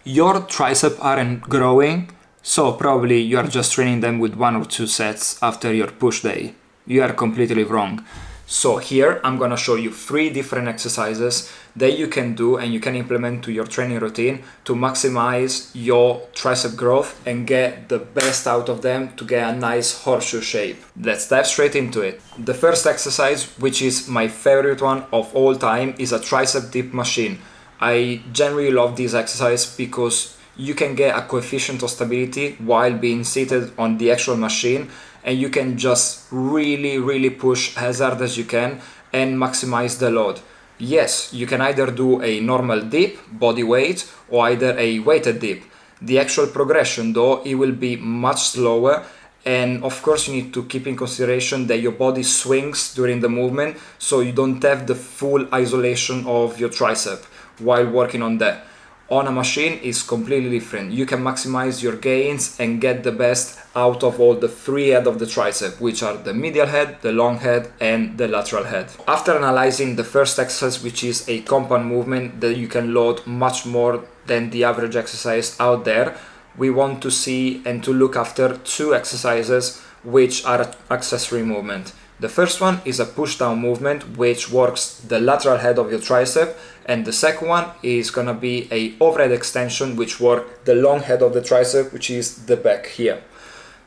your triceps aren't growing, so probably you are just training them with 1 or 2 sets after your push day. You are completely wrong. So here I'm gonna show you 3 different exercises that you can do and you can implement to your training routine to maximize your tricep growth and get the best out of them to get a nice horseshoe shape. Let's dive straight into it. The first exercise, which is my favorite one of all time, is a tricep dip machine. I generally love this exercise because you can get a coefficient of stability while being seated on the actual machine, and you can just really push as hard as you can and maximize the load. Yes, you can either do a normal dip, body weight, or either a weighted dip. The actual progression though, it will be much slower, and of course you need to keep in consideration that your body swings during the movement, so you don't have the full isolation of your tricep while working on that. On a machine is completely different. You can maximize your gains and get the best out of all the 3 heads of the tricep, which are the medial head, the long head, and the lateral head. After analyzing the first exercise, which is a compound movement that you can load much more than the average exercise out there, we want to see and to look after 2 exercises which are accessory movement. The first one is a push down movement which works the lateral head of your tricep, and the second one is gonna be a overhead extension which work the long head of the tricep, which is the back here.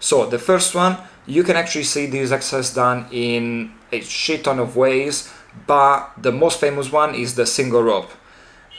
So the first one, you can actually see this exercise done in a shit ton of ways, but the most famous one is the single rope.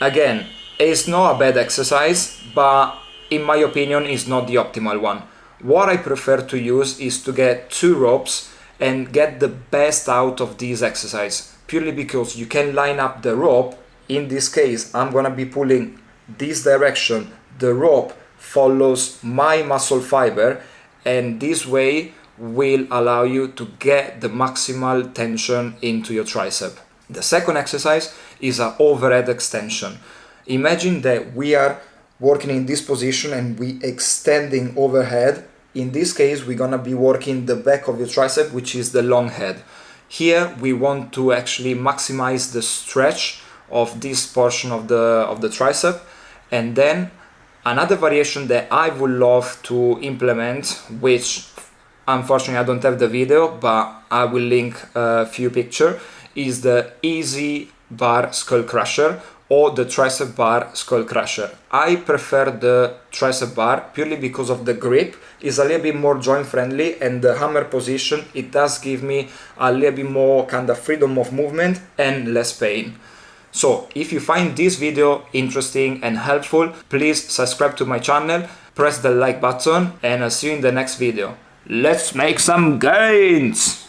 Again, it's not a bad exercise, but in my opinion is not the optimal one. What I prefer to use is to get 2 ropes and get the best out of this exercise, purely because you can line up the rope. In this case, I'm gonna be pulling this direction, the rope follows my muscle fiber, and this way will allow you to get the maximal tension into your tricep. The second exercise is an overhead extension. Imagine that we are working in this position and we extending overhead. In this case, we're gonna be working the back of your tricep, which is the long head. Here, we want to actually maximize the stretch of this portion of the tricep. And then another variation that I would love to implement, which unfortunately I don't have the video, but I will link a few pictures, is the easy bar skull crusher or the tricep bar skull crusher. I prefer the tricep bar purely because of the grip. It's a little bit more joint friendly, and the hammer position, it does give me a little bit more kind of freedom of movement and less pain. So if you find this video interesting and helpful, please subscribe to my channel, press the like button, and I'll see you in the next video. Let's make some gains!